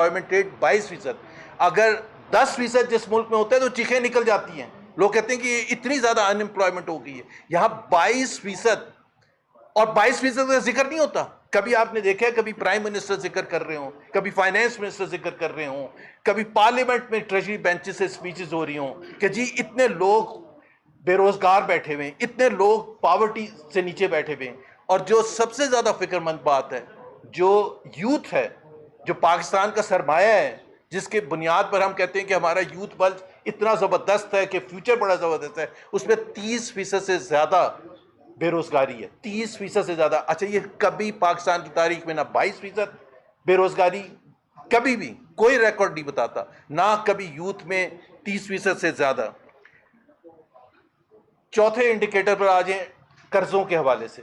Employment rate 22%. اگر 10% جس ملک میں ہوتا ہے تو چیخیں نکل جاتی ہیں, لوگ کہتے ہیں کہ اتنی زیادہ ان امپلائمنٹ ہو گئی ہے. یہاں 22%, اور 22% کا ذکر نہیں ہوتا. کبھی آپ نے دیکھا ہے کبھی پرائم منسٹر ذکر کر رہے ہوں, کبھی فائنانس منسٹر ذکر کر رہے ہوں, کبھی پارلیمنٹ میں ٹریجری بینچ سے سپیچز ہو رہی ہوں کہ جی اتنے لوگ بے روزگار بیٹھے ہوئے ہیں, اتنے لوگ پاورٹی سے نیچے بیٹھے ہوئے ہیں. اور جو سب سے زیادہ فکر مند بات ہے, جو یوتھ ہے, جو پاکستان کا سرمایہ ہے, جس کے بنیاد پر ہم کہتے ہیں کہ ہمارا یوتھ بلج اتنا زبردست ہے کہ فیوچر بڑا زبردست ہے, اس میں 30% سے زیادہ بے روزگاری ہے. 30% سے زیادہ. اچھا, یہ کبھی پاکستان کی تاریخ میں نہ 22% بے روزگاری, کبھی بھی کوئی ریکارڈ نہیں بتاتا, نہ کبھی یوتھ میں 30% سے زیادہ. چوتھے انڈیکیٹر پر آ جائیں, قرضوں کے حوالے سے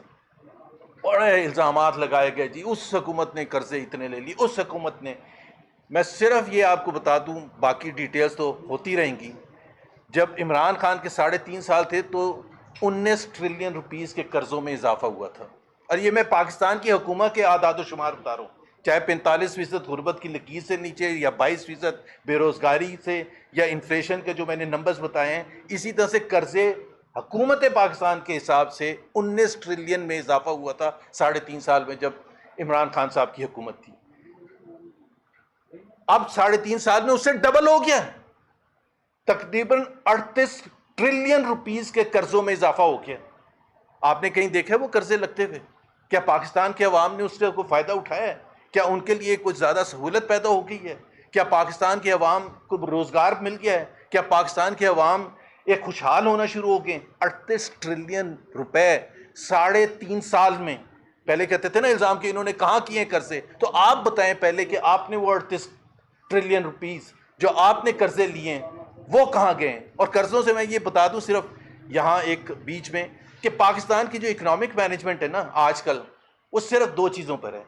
بڑے الزامات لگائے گئے, جی اس حکومت نے قرضے اتنے لے لی, اس حکومت نے. میں صرف یہ آپ کو بتا دوں, باقی ڈیٹیلز تو ہوتی رہیں گی. جب عمران خان کے 3.5 سال تھے تو 19 ٹریلین روپیز کے قرضوں میں اضافہ ہوا تھا. اور یہ میں پاکستان کی حکومت کے اعداد و شمار بتا رہا ہوں, چاہے 45% غربت کی لکیر سے نیچے, یا 22% بے روزگاری سے, یا انفلیشن کے جو میں نے نمبرز بتائے ہیں. اسی طرح سے قرضے حکومت پاکستان کے حساب سے 19 ٹریلین میں اضافہ ہوا تھا 3.5 سال میں, جب عمران خان صاحب کی حکومت تھی. اب 3.5 سال میں اس سے ڈبل ہو گیا, تقریباً 38 ٹریلین روپیز کے قرضوں میں اضافہ ہو گیا. آپ نے کہیں دیکھا وہ قرضے لگتے ہوئے؟ کیا پاکستان کے عوام نے اس سے کوئی فائدہ اٹھایا ہے؟ کیا ان کے لیے کچھ زیادہ سہولت پیدا ہو گئی ہے؟ کیا پاکستان کے عوام کو روزگار مل گیا ہے؟ کیا پاکستان کے عوام ایک خوشحال ہونا شروع ہو گئے؟ 38 ٹریلین روپے 3.5 سال میں. پہلے کہتے تھے نا الزام کہ انہوں نے کہاں کیے قرضے, تو آپ بتائیں پہلے کہ آپ نے وہ 38 ٹریلین روپیز جو آپ نے قرضے لیے ہیں وہ کہاں گئے ہیں؟ اور قرضوں سے میں یہ بتا دوں صرف یہاں ایک بیچ میں, کہ پاکستان کی جو اکنامک مینجمنٹ ہے نا آج کل, وہ صرف 2 چیزوں پر ہے,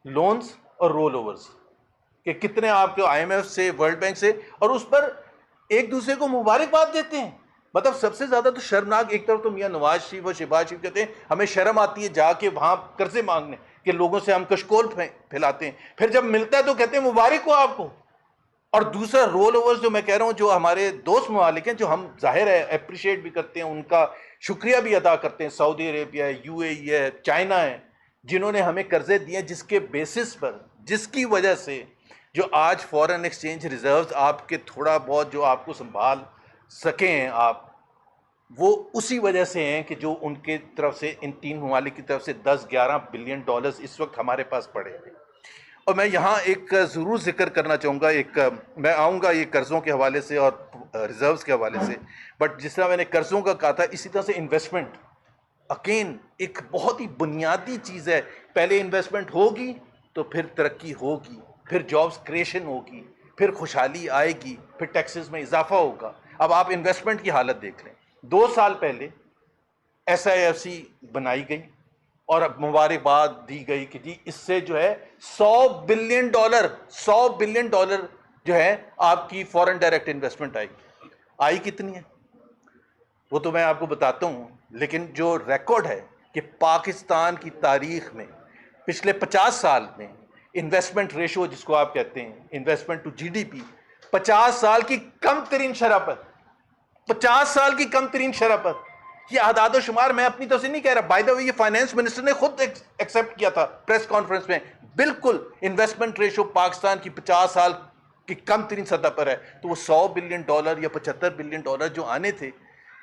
لونز اور رول اوورز. کہ کتنے آپ کے آئی ایم ایف سے, ورلڈ بینک سے, اور اس پر ایک دوسرے کو مبارکباد دیتے ہیں. مطلب سب سے زیادہ تو شرمناک, ایک طرف تو میاں نواز شریف اور شہباز شریف کہتے ہیں ہمیں شرم آتی ہے جا کے وہاں قرضے مانگنے, کہ لوگوں سے ہم کشکول پھیلاتے ہیں, پھر جب ملتا ہے تو کہتے ہیں مبارک ہو آپ کو. اور دوسرا رول اوورز جو میں کہہ رہا ہوں, جو ہمارے دوست ممالک ہیں, جو ہم ظاہر ہے اپریشیٹ بھی کرتے ہیں, ان کا شکریہ بھی ادا کرتے ہیں, سعودی عربیہ ہے, یو اے ای ہے, چائنا ہے, جنہوں نے ہمیں قرضے دیے, جس کے بیسس پر, جس کی وجہ سے جو آج فورن ایکسچینج ریزروز آپ کے تھوڑا بہت جو آپ کو سنبھال سکیں ہیں آپ, وہ اسی وجہ سے ہیں کہ جو ان کے طرف سے, ان 3 ممالک کی طرف سے 10-11 بلین ڈالرز اس وقت ہمارے پاس پڑے ہیں. اور میں یہاں ایک ضرور ذکر کرنا چاہوں گا, میں آؤں گا یہ قرضوں کے حوالے سے اور ریزروز کے حوالے سے, بٹ جس طرح میں نے قرضوں کا کہا تھا, اسی طرح سے انویسٹمنٹ اگین ایک بہت ہی بنیادی چیز ہے. پہلے انویسٹمنٹ ہوگی تو پھر ترقی ہوگی, پھر جابس کریشن ہوگی, پھر خوشحالی آئے گی, پھر ٹیکسز میں اضافہ ہوگا. اب آپ انویسٹمنٹ کی حالت دیکھ لیں, 2 سال پہلے ایس آئی ایف سی بنائی گئی اور اب مبارکباد دی گئی کہ جی اس سے جو ہے $100 بلین جو ہے آپ کی فورن ڈائریکٹ انویسٹمنٹ آئی کتنی ہے وہ تو میں آپ کو بتاتا ہوں. لیکن جو ریکارڈ ہے کہ پاکستان کی تاریخ میں پچھلے 50 سال میں انویسٹمنٹ ریشو, جس کو آپ کہتے ہیں investment to G D P, 50 سال کی کم ترین شرح پر, 50 سال کی کم ترین شرح پر. یہ اعداد و شمار میں اپنی طرف سے نہیں کہہ رہا, بائی دا وے یہ فائنانس منسٹر نے خود ایکسیپٹ کیا تھا پریس کانفرنس میں. بالکل انویسٹمنٹ ریشو پاکستان کی 50 سال کی کم ترین سطح پر ہے. تو وہ $100 بلین یا $75 بلین جو آنے تھے,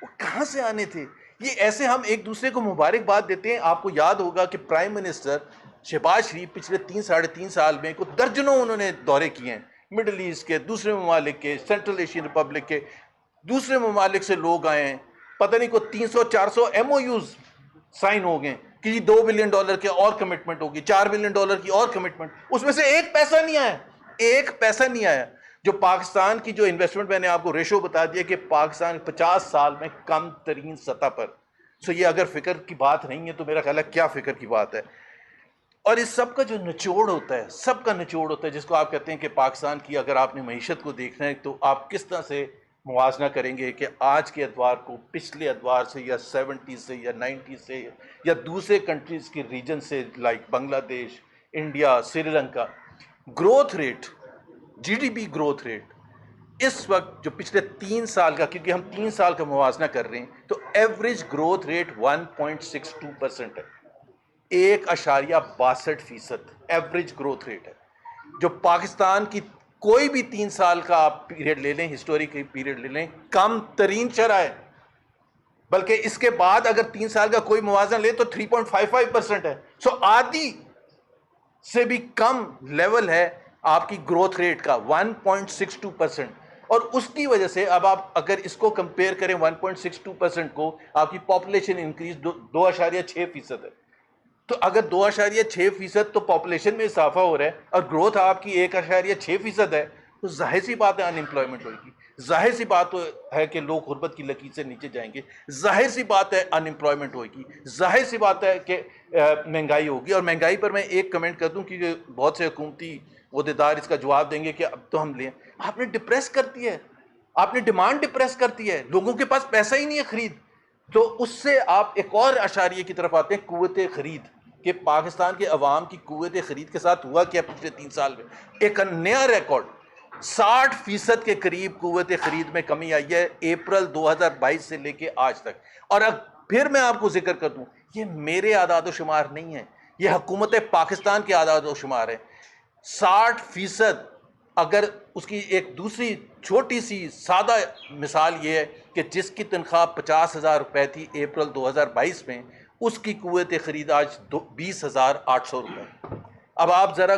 وہ کہاں سے آنے تھے؟ یہ ایسے ہم ایک دوسرے کو مبارکباد دیتے ہیں. آپ کو یاد ہوگا کہ پرائم منسٹر شہباز شریف پچھلے 3-3.5 سال میں کو درجنوں انہوں نے دورے کیے ہیں, مڈل ایسٹ کے, دوسرے ممالک کے, سینٹرل ایشین ریپبلک کے, دوسرے ممالک سے لوگ آئے ہیں. پتہ نہیں کوئی 300-400 ایم او یوز سائن ہو گئے کہ جی $2 بلین کے اور کمٹمنٹ ہوگی, $4 بلین کی اور کمٹمنٹ. اس میں سے ایک پیسہ نہیں آیا, ایک پیسہ نہیں آیا. جو پاکستان کی جو انویسٹمنٹ, میں نے آپ کو ریشو بتا دیا کہ پاکستان 50 سال میں کم ترین سطح پر. سو یہ اگر فکر کی بات نہیں ہے تو میرا خیال ہے کیا فکر کی بات ہے. اور اس سب کا جو نچوڑ ہوتا ہے, سب کا نچوڑ ہوتا ہے, جس کو آپ کہتے ہیں کہ پاکستان کی اگر آپ نے معیشت کو دیکھنا ہے تو آپ کس طرح سے موازنہ کریں گے کہ آج کے ادوار کو پچھلے ادوار سے, یا 70 سے, یا 90 سے, یا دوسرے کنٹریز کے ریجن سے, like Bangladesh, India, Sri Lanka. Growth rate, G D P growth rate اس وقت جو پچھلے 3 سال کا، کیونکہ ہم 3 سال کا موازنہ کر رہے ہیں، تو ایوریج گروتھ ریٹ 1.62% ہے، 1.62% ایوریج گروتھ ریٹ ہے، جو پاکستان کی کوئی بھی 3 سال کا آپ پیریڈ لے لیں، ہسٹوریک پیریڈ لے لیں، کم ترین شرح ہے، بلکہ اس کے بعد اگر 3 سال کا کوئی موازنہ لے تو 3.55% ہے، سو آدھی سے بھی کم لیول ہے آپ کی گروتھ ریٹ کا، 1.62%. اور اس کی وجہ سے اب آپ اگر اس کو کمپیئر کریں 1.62% کو، آپ کی پاپولیشن انکریز 2.6% ہے، تو اگر 2.6% تو پاپولیشن میں اضافہ ہو رہا ہے اور گروتھ آپ کی 1.6% ہے، تو ظاہر سی بات ہے ان امپلائمنٹ ہوگی، ظاہر سی بات ہے کہ لوگ غربت کی لکیر سے نیچے جائیں گے، ظاہر سی بات ہے ان امپلائمنٹ ہوگی، ظاہر سی بات ہے کہ مہنگائی ہوگی. اور مہنگائی پر میں ایک کمنٹ کر دوں کہ بہت سے حکومتی عہدیدار اس کا جواب دیں گے کہ اب تو ہم لیں، آپ نے ڈپریس کرتی ہے، آپ نے ڈیمانڈ ڈپریس کرتی ہے، لوگوں کے پاس پیسہ ہی نہیں ہے خرید. تو اس سے آپ ایک اور اشاریے کی طرف آتے ہیں، قوت خرید، کہ پاکستان کے عوام کی قوت خرید کے ساتھ ہوا کیا پچھلے 3 سال میں؟ ایک نیا ریکارڈ، 60% کے قریب قوت خرید میں کمی آئی ہے اپریل 2022 سے لے کے آج تک. اور اب پھر میں آپ کو ذکر کر دوں، یہ میرے اعداد و شمار نہیں ہیں، یہ حکومت پاکستان کے اعداد و شمار ہیں. 60%. اگر اس کی ایک دوسری چھوٹی سی سادہ مثال یہ ہے کہ جس کی تنخواہ 50,000 روپے تھی اپریل 2022 میں، اس کی قوت خرید آج 20,800 روپے. اب آپ ذرا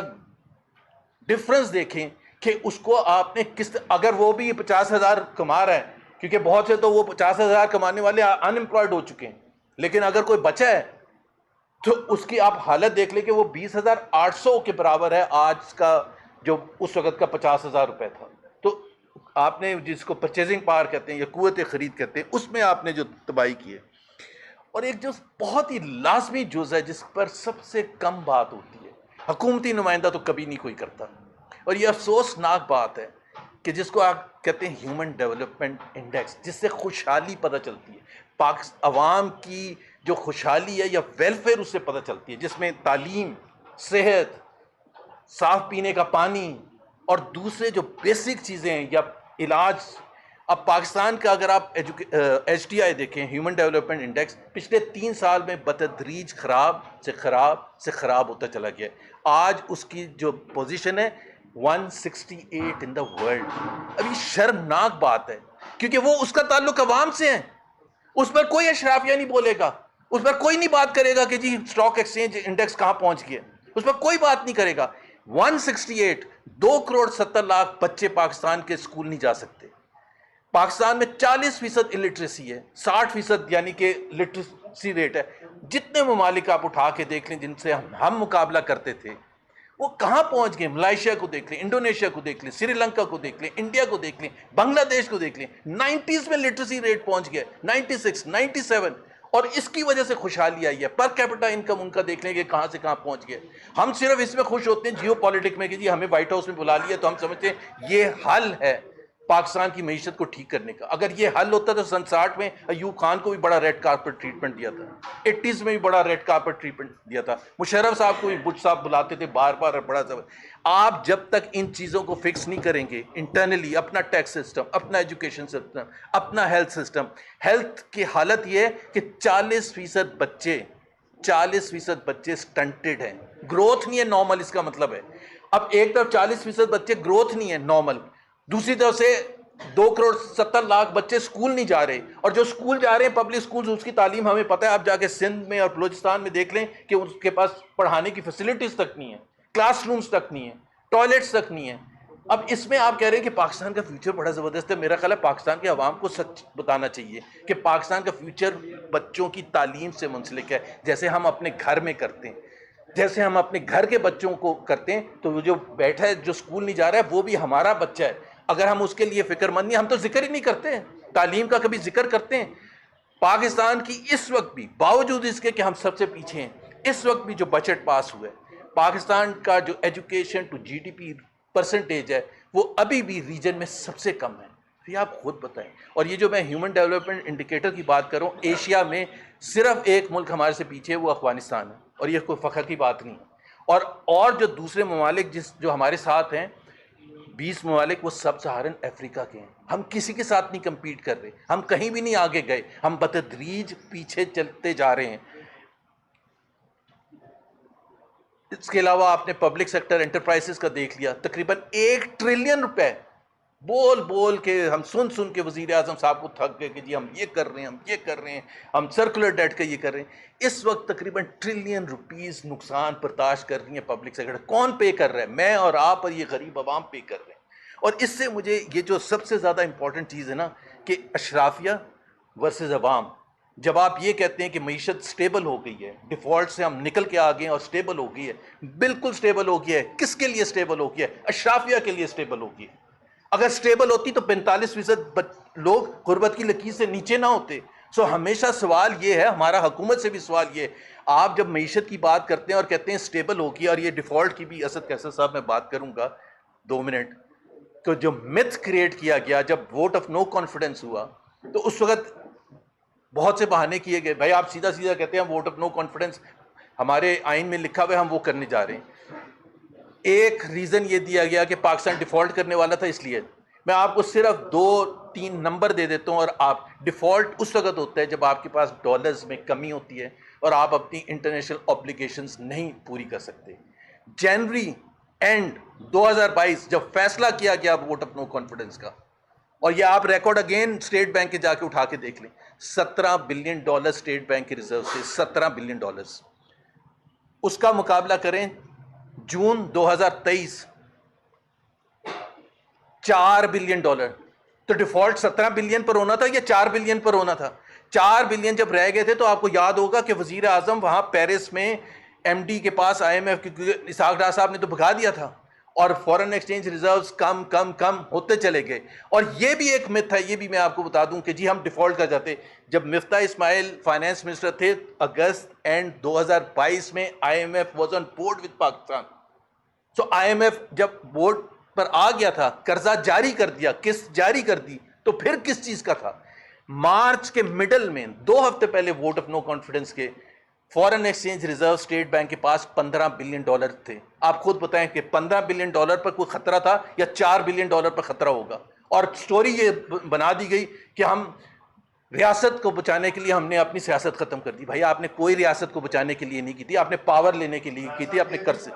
ڈفرنس دیکھیں کہ اس کو آپ نے اگر وہ بھی 50,000 کما رہا ہے، کیونکہ بہت سے تو وہ 50,000 کمانے والے ان امپلائڈ ہو چکے ہیں، لیکن اگر کوئی بچا ہے تو اس کی آپ حالت دیکھ لیں کہ وہ 20,800 کے برابر ہے آج کا، جو اس وقت کا 50,000 روپے تھا. تو آپ نے جس کو پرچیزنگ پاور کہتے ہیں یا قوت خرید کہتے ہیں، اس میں آپ نے جو تباہی کی ہے. اور ایک جو بہت ہی لازمی جز ہے جس پر سب سے کم بات ہوتی ہے، حکومتی نمائندہ تو کبھی نہیں کوئی کرتا، اور یہ افسوسناک بات ہے کہ جس کو آپ کہتے ہیں ہیومن ڈیولپمنٹ انڈیکس، جس سے خوشحالی پتہ چلتی ہے، عوام کی جو خوشحالی ہے یا ویلفیئر اس سے پتہ چلتی ہے، جس میں تعلیم، صحت، صاف پینے کا پانی اور دوسرے جو بیسک چیزیں ہیں یا علاج. اب پاکستان کا اگر آپ ایچ ٹی آئی دیکھیں، ہیومن ڈیولپمنٹ انڈیکس، پچھلے 3 سال میں بتدریج خراب سے خراب سے خراب ہوتا چلا گیا. آج اس کی جو پوزیشن ہے 168 ان دا ورلڈ. اب یہ شرمناک بات ہے، کیونکہ وہ اس کا تعلق عوام سے ہے، اس پر کوئی اشرافیہ نہیں بولے گا، اس پر کوئی نہیں بات کرے گا کہ جی اسٹاک ایکسچینج انڈیکس کہاں پہنچ گیا، اس پر کوئی بات نہیں کرے گا. 168، 2.70 کروڑ بچے پاکستان کے اسکول نہیں جا سکتے. پاکستان میں 40% الٹریسی ہے، 60% یعنی کہ لٹریسی ریٹ ہے. جتنے ممالک آپ اٹھا کے دیکھ لیں جن سے ہم مقابلہ کرتے تھے، وہ کہاں پہنچ گئے؟ ملائیشیا کو دیکھ لیں، انڈونیشیا کو دیکھ لیں، سری لنکا کو دیکھ لیں، انڈیا کو دیکھ لیں، بنگلہ دیش کو دیکھ لیں. 90s میں لٹریسی ریٹ پہنچ گیا، 96، 97. اور اس کی وجہ سے خوشحالی آئی ہے. پر کیپٹا انکم ان کا دیکھ لیں کہ کہاں سے کہاں پہنچ گیا. ہم صرف اس میں خوش ہوتے ہیں جیو پالیٹک میں کہ جی ہمیں وائٹ ہاؤس میں بلا لیا تو ہم سمجھتے ہیں یہ حل ہے پاکستان کی معیشت کو ٹھیک کرنے کا. اگر یہ حل ہوتا تو سن 60 میں ایوب خان کو بھی بڑا ریڈ کارپٹ ٹریٹمنٹ دیا تھا، 80s میں بھی بڑا ریڈ کارپٹ ٹریٹمنٹ دیا تھا، مشرف صاحب کو بھی بٹ صاحب بلاتے تھے بار بار، بڑا زبردست. آپ جب تک ان چیزوں کو فکس نہیں کریں گے انٹرنلی، اپنا ٹیکس سسٹم، اپنا ایجوکیشن سسٹم، اپنا ہیلتھ سسٹم، ہیلتھ کی حالت یہ ہے کہ 40% بچے سٹنٹڈ ہیں، گروتھ نہیں ہے نارمل. اس کا مطلب ہے اب ایک طرف 40% بچے گروتھ نہیں ہے نارمل، دوسری طرف سے 2.70 کروڑ بچے اسکول نہیں جا رہے. اور جو اسکول جا رہے ہیں پبلک اسکول، اس کی تعلیم ہمیں پتہ ہے، آپ جا کے سندھ میں اور بلوچستان میں دیکھ لیں کہ اس کے پاس پڑھانے کی فیسلٹیز تک نہیں ہے، کلاس رومز تک نہیں ہے، ٹوائلٹس تک نہیں ہے. اب اس میں آپ کہہ رہے ہیں کہ پاکستان کا فیوچر بڑا زبردست ہے. میرا خیال ہے پاکستان کے عوام کو سچ بتانا چاہیے کہ پاکستان کا فیوچر بچوں کی تعلیم سے منسلک ہے، جیسے ہم اپنے گھر میں کرتے ہیں، جیسے ہم اپنے گھر کے بچوں کو کرتے ہیں. تو وہ جو بیٹھا ہے جو اسکول نہیں جا رہا ہے وہ بھی ہمارا بچہ ہے. اگر ہم اس کے لیے فکر مند نہیں، ہم تو ذکر ہی نہیں کرتے ہیں تعلیم کا، کبھی ذکر کرتے ہیں؟ پاکستان کی اس وقت بھی باوجود اس کے کہ ہم سب سے پیچھے ہیں، اس وقت بھی جو بجٹ پاس ہوا ہے، پاکستان کا جو education to G D P percentage ہے وہ ابھی بھی ریجن میں سب سے کم ہے. یہ آپ خود بتائیں. اور یہ جو میں ہیومن ڈیولپمنٹ انڈیکیٹر کی بات کر رہا ہوں، ایشیا میں صرف ایک ملک ہمارے سے پیچھے ہے، وہ افغانستان ہے، اور یہ کوئی فخر کی بات نہیں ہے. اور جو دوسرے ممالک جو ہمارے ساتھ ہیں 20 ممالک وہ سب سہارن افریقہ کے ہیں. ہم کسی کے ساتھ نہیں کمپیٹ کر رہے, ہم کہیں بھی نہیں آگے گئے, ہم بتدریج پیچھے چلتے جا رہے ہیں. اس کے علاوہ آپ نے پبلک سیکٹر انٹرپرائزز کا دیکھ لیا, تقریباً 1 ٹریلین روپے بول بول کے ہم سن کے وزیر اعظم صاحب کو تھک گئے کہ جی ہم یہ کر رہے ہیں, ہم یہ کر رہے ہیں, ہم سرکولر ڈیٹ کا یہ کر رہے ہیں. اس وقت تقریباً ٹریلین روپیز نقصان برداشت کر رہی ہیں پبلک سیکٹر. کون پے کر رہا ہے؟ میں اور آپ اور یہ غریب عوام پے کر رہے ہیں. اور اس سے مجھے یہ جو سب سے زیادہ امپورٹنٹ چیز ہے نا کہ اشرافیہ ورسز عوام, جب آپ یہ کہتے ہیں کہ معیشت سٹیبل ہو گئی ہے, ڈیفالٹ سے ہم نکل کے آ گئے ہیں اور سٹیبل ہو گئی ہے, بالکل سٹیبل ہو گیا ہے. کس کے لیے سٹیبل ہو گیا ہے؟ اشرافیہ کے لیے سٹیبل ہو گئی ہے. اگر سٹیبل ہوتی تو 45% لوگ غربت کی لکیر سے نیچے نہ ہوتے. سو ہمیشہ سوال یہ ہے, ہمارا حکومت سے بھی سوال یہ ہے, آپ جب معیشت کی بات کرتے ہیں اور کہتے ہیں سٹیبل ہوگی, اور یہ ڈیفالٹ کی بھی اسد کیسر صاحب میں بات کروں گا 2 منٹ, تو جو متھ کریٹ کیا گیا جب ووٹ آف نو کانفیڈنس ہوا تو اس وقت بہت سے بہانے کیے گئے. بھائی آپ سیدھا سیدھا کہتے ہیں ووٹ آف نو کانفیڈنس ہمارے آئین میں لکھا ہوا ہے, ہم وہ کرنے جا رہے ہیں. ایک ریزن یہ دیا گیا کہ پاکستان ڈیفالٹ کرنے والا تھا, اس لیے میں آپ کو صرف 2-3 نمبر دے دیتا ہوں. اور آپ ڈیفالٹ اس وقت ہوتا ہے جب آپ کے پاس ڈالرز میں کمی ہوتی ہے اور آپ اپنی انٹرنیشنل اوبلیگیشنز نہیں پوری کر سکتے. جنوری اینڈ 2022 جب فیصلہ کیا گیا ووٹ آف نو کانفیڈنس کا, اور یہ آپ ریکارڈ اگین اسٹیٹ بینک کے جا کے اٹھا کے دیکھ لیں, $17 بلین اسٹیٹ بینک کے ریزرو سے, $17 بلین. اس کا مقابلہ کریں جون 2023 $4 بلین. تو ڈیفالٹ 17 بلین پر ہونا تھا یا 4 بلین پر ہونا تھا؟ 4 بلین جب رہ گئے تھے تو آپ کو یاد ہوگا کہ وزیر اعظم وہاں پیرس میں ایم ڈی کے پاس IMF اسحاق ڈار صاحب نے تو بھگا دیا تھا, اور فورن ایکسچینج ریزروز کم کم کم ہوتے چلے گئے. اور یہ بھی ایک مت ہے, یہ بھی میں آپ کو بتا دوں کہ جی ہم ڈیفالٹ کر جاتے. جب مفتاح اسماعیل فائنانس منسٹر تھے اگست اینڈ 2022 میں IMF was on board with Pakistan. So IMF جب بورڈ پر آ گیا تھا, قرضہ جاری کر دیا, قسط جاری کر دی, تو پھر کس چیز کا تھا؟ مارچ کے مڈل میں 2 ہفتے پہلے ووٹ آف نو کانفیڈنس کے foreign exchange reserve state bank کے پاس $15 بلین تھے. آپ خود بتائیں کہ $15 بلین پر کوئی خطرہ تھا یا $4 بلین پر خطرہ ہوگا؟ اور سٹوری یہ بنا دی گئی کہ ہم ریاست کو بچانے کے لیے ہم نے اپنی سیاست ختم کر دی. بھائی آپ نے کوئی ریاست کو بچانے کے لیے نہیں کی تھی, آپ نے پاور لینے کے لیے کی تھی اپنے قرض سے.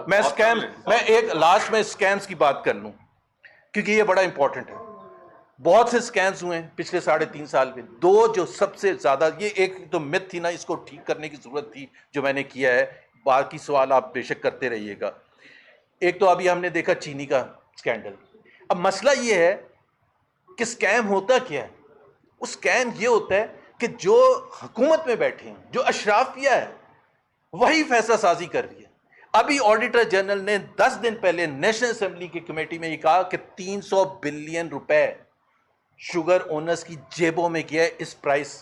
میں ایک لاسٹ میں اسکیمز کی بات کر لوں کیونکہ یہ بڑا امپورٹنٹ ہے. بہت سے اسکیمز ہوئے ہیں پچھلے 3.5 سال میں. 2 جو سب سے زیادہ, یہ ایک تو مت تھی نا, اس کو ٹھیک کرنے کی ضرورت تھی جو میں نے کیا ہے, باقی سوال آپ بے شک کرتے رہیے گا. ایک تو ابھی ہم نے دیکھا چینی کا اسکینڈل. اب مسئلہ یہ ہے کہ اسکیم ہوتا کیا ہے؟ اس اسکیم یہ ہوتا ہے کہ جو حکومت میں بیٹھے ہیں, جو اشرافیہ ہے, وہی فیصلہ سازی کر رہی ہے. ابھی آڈیٹر جنرل نے 10 دن پہلے نیشنل اسمبلی کی کمیٹی میں یہ کہا کہ $300 بلین شوگر اونرز کی جیبوں میں گیا ہے اس پرائس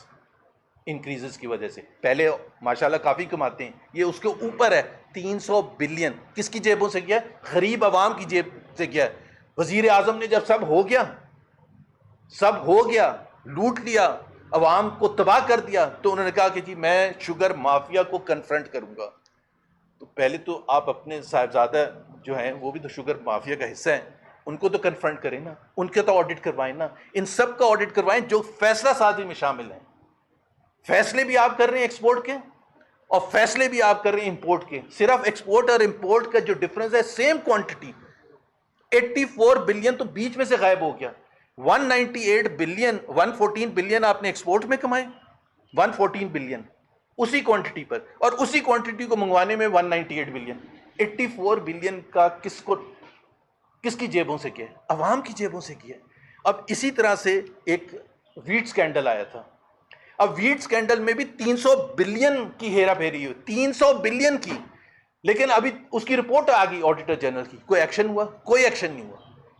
انکریزز کی وجہ سے. پہلے ماشاءاللہ کافی کماتے ہیں, یہ اس کے اوپر ہے. 300 بلین کس کی جیبوں سے گیا ہے؟ غریب عوام کی جیب سے گیا ہے. وزیر اعظم نے جب سب ہو گیا لوٹ لیا, عوام کو تباہ کر دیا, تو انہوں نے کہا کہ جی میں شوگر مافیا کو کنفرنٹ کروں گا. تو پہلے تو آپ اپنے صاحبزادہ جو ہیں وہ بھی تو شوگر مافیا کا حصہ ہیں, ان کو تو کنفرنٹ کریں نا, ان کے تو آڈٹ کروائیں نا, ان سب کا آڈٹ کروائیں جو فیصلہ سازی میں شامل ہیں. فیصلے بھی آپ کر رہے ہیں ایکسپورٹ کے اور فیصلے بھی آپ کر رہے ہیں امپورٹ کے. صرف ایکسپورٹ اور امپورٹ کا جو ڈفرنس ہے سیم کوانٹٹی 84 بلین تو بیچ میں سے غائب ہو گیا. 198 بلین 114 بلین آپ نے ایکسپورٹ میں کمائے, 114 بلین اسی کوانٹٹی پر, اور اسی کوانٹٹی کو منگوانے میں 198 بلین. 84 بلین کا کس کی جیبوں سے کیا ہے؟ عوام کی جیبوں سے کیا ہے. اب اسی طرح سے ایک ویٹ سکینڈل آیا تھا. اب ویٹ سکینڈل میں بھی 300 بلین کی ہیرا پھیری ہوئی, 300 بلین کی. لیکن ابھی اس کی رپورٹ آ گئی آڈیٹر جنرل کی, کوئی ایکشن ہوا؟ کوئی ایکشن نہیں ہوا.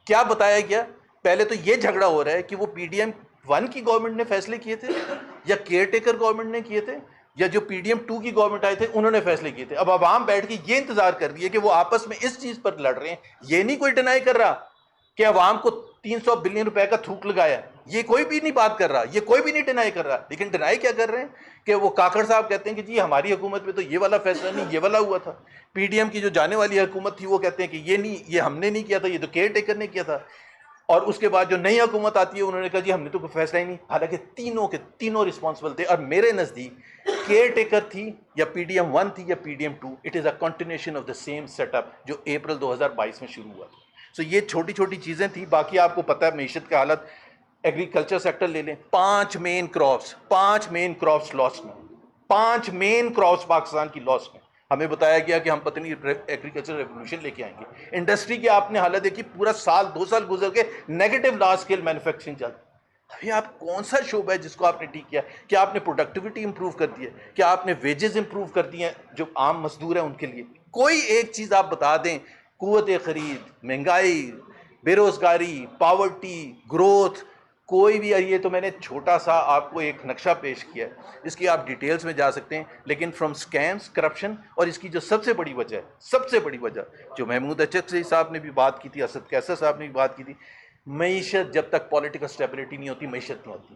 کیا بتایا گیا؟ پہلے تو یہ جھگڑا ہو رہا ہے کہ وہ PDM 1 کی گورنمنٹ نے فیصلے کیے تھے یا کیئر ٹیکر گورنمنٹ نے کیے تھے یا جو PDM 2 کی گورنمنٹ آئے تھے انہوں نے فیصلے کیے تھے. اب عوام بیٹھ کے یہ انتظار کر رہی ہے کہ وہ آپس میں اس چیز پر لڑ رہے ہیں. یہ نہیں کوئی ڈینائی کر رہا کہ عوام کو 300 بلین روپے کا تھوک لگایا. یہ کوئی بھی نہیں بات کر رہا, یہ کوئی بھی نہیں ڈینائی کر رہا. لیکن ڈینائی کیا کر رہے ہیں کہ وہ کاکڑ صاحب کہتے ہیں کہ جی ہماری حکومت میں تو یہ والا فیصلہ نہیں, یہ والا ہوا تھا. پی ڈی ایم کی جو جانے والی حکومت تھی وہ کہتے ہیں کہ یہ نہیں, یہ ہم نے نہیں کیا تھا, یہ تو کیئر ٹیکر نے کیا تھا. اور اس کے بعد جو نئی حکومت آتی ہے انہوں نے کہا جی ہم نے تو کوئی فیصلہ ہی نہیں. حالانکہ تینوں کے تینوں رسپانسبل تھے. اور میرے نزدیک کیئر ٹیکر تھی یا پی ڈی ایم 1 تھی یا P D M 2, it is a continuation of the same set up جو اپریل 2022 میں شروع ہوا تھا. سو یہ چھوٹی چھوٹی چیزیں تھیں. باقی آپ کو پتہ ہے معیشت کا حالت. ایگریکلچر سیکٹر لے لیں, 5 مین کراپس لاس میں, 5 مین کراپس پاکستان کی لاس میں. ہمیں بتایا گیا کہ ہم پتہ نہیں ایگریکلچر ریولوشن لے کے آئیں گے. انڈسٹری کی آپ نے حالت دیکھی, پورا سال 2 سال گزر کے نیگیٹو لارج اسکیل مینوفیکچرنگ چل. ابھی آپ کون سا شعبہ ہے جس کو آپ نے ٹھیک کیا؟ کیا آپ نے پروڈکٹیوٹی امپروو کر دی ہے؟ کیا آپ نے ویجز امپروو کر دی ہیں جو عام مزدور ہیں ان کے لیے؟ کوئی ایک چیز آپ بتا دیں. قوت خرید, مہنگائی, بے روزگاری, پاورٹی, گروتھ, کوئی بھی. یہ تو میں نے چھوٹا سا آپ کو ایک نقشہ پیش کیا ہے, اس کی آپ ڈیٹیلز میں جا سکتے ہیں. لیکن فرام اسکیمس, کرپشن, اور اس کی جو سب سے بڑی وجہ ہے, سب سے بڑی وجہ جو محمود اچکزئی صاحب نے بھی بات کی تھی, اسد کیسر صاحب نے بھی بات کی تھی, معیشت. جب تک پولیٹیکل اسٹیبلٹی نہیں ہوتی معیشت نہیں ہوتی.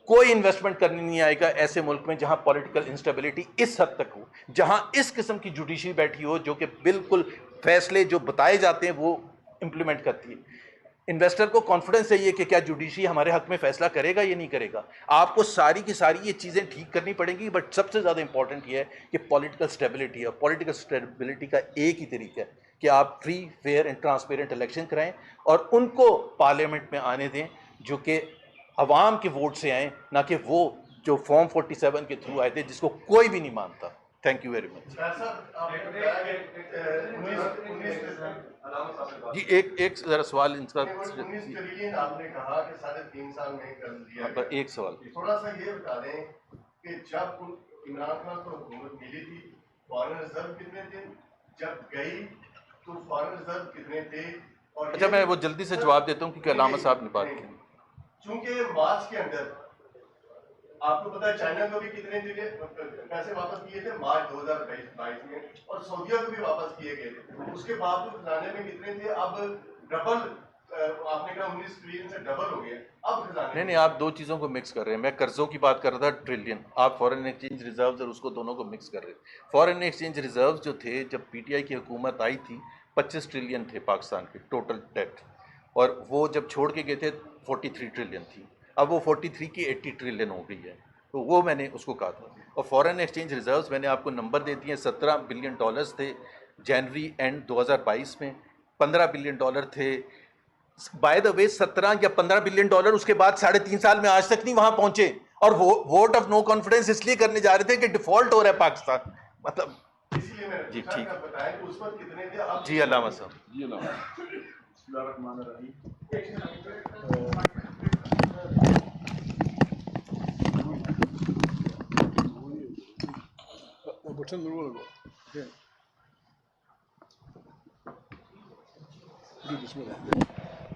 کوئی انویسٹمنٹ کرنے نہیں آئے گا ایسے ملک میں جہاں پولیٹیکل انسٹیبلٹی اس حد تک ہو, جہاں اس قسم کی جوڈیشری بیٹھی ہو جو کہ بالکل فیصلے جو بتائے جاتے ہیں وہ امپلیمنٹ کرتی ہے. انویسٹر کو کانفیڈنس چاہیے کہ کیا جوڈیشری ہمارے حق میں فیصلہ کرے گا یا نہیں کرے گا. آپ کو ساری کی ساری یہ چیزیں ٹھیک کرنی پڑیں گی. بٹ سب سے زیادہ امپورٹنٹ یہ ہے کہ پولیٹیکل اسٹیبلٹی ہے. پولیٹیکل اسٹیبلٹی کا ایک ہی طریقہ ہے کہ آپ free, fair and transparent election کرائیں اور ان کو پارلیمنٹ میں آنے دیں جو کہ عوام کے ووٹ سے آئیں, نہ کہ وہ جو فارم 47 کے تھرو آئے تھے جس کو کوئی بھی نہیں مانتا. Thank you very much. جی ایک ذرا سوال ان کا. 19 ٹریلین آپ نے کہا کہ 3.5 سال میں کر دیا گیا. ایک سوال تھوڑا سا یہ بتا دیں کہ جب عمران خان کو حکومت ملی تھی فارن ریزرو کتنے تھے, جب گئی تو فارن ریزرو کتنے تھے؟ اور اچھا میں وہ جلدی سے جواب دیتا ہوں کیونکہ علامہ صاحب نے بات کی. چونکہ مارچ کے اندر آپ کو پتا ہے چائنا کو بھی کتنے پیسے واپس کیے تھے مارچ 2022 میں, اور سعودیہ کو بھی واپس کیے گئے تھے. اس کے باوجود خزانے میں کتنے تھے؟ اب ڈبل, آپ نے کہا 19 ٹریلین سے ڈبل ہو گیا. اب خزانے نہیں, آپ دو چیزوں کو مکس کر رہے ہیں. میں قرضوں کی بات کر رہا تھا ٹریلین, آپ فارن ایکسچینج ریزروز اور اس کو دونوں کو مکس کر رہے ہیں. فارن ایکسچینج ریزروز جو تھے جب پی ٹی آئی کی حکومت آئی تھی 25 ٹریلین تھے پاکستان کے ٹوٹل ڈیٹ, اور وہ جب چھوڑ کے گئے تھے 43 ٹریلین تھی. اب وہ 43 کی 80 ٹریلین ہو گئی ہے. تو وہ میں نے اس کو کہا تھا. اور فارن ایکسچینج ریزروز میں نے آپ کو نمبر دے دیے ہیں. $17 بلین تھے جنوری اینڈ 2022 میں, $15 بلین تھے. بائی دا وے 17 یا 15 بلین ڈالر اس کے بعد 3.5 سال میں آج تک نہیں وہاں پہنچے. اور ووٹ آف نو کانفیڈنس اس لیے کرنے جا رہے تھے کہ ڈیفالٹ ہو رہا ہے پاکستان. مطلب جی ٹھیک. جی علامہ صاحب. جی علامہ. بسم اللہ الرحمن الرحیم.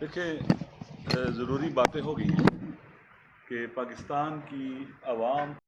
دیکھیں ضروری باتیں ہو گئی ہیں کہ پاکستان کی عوام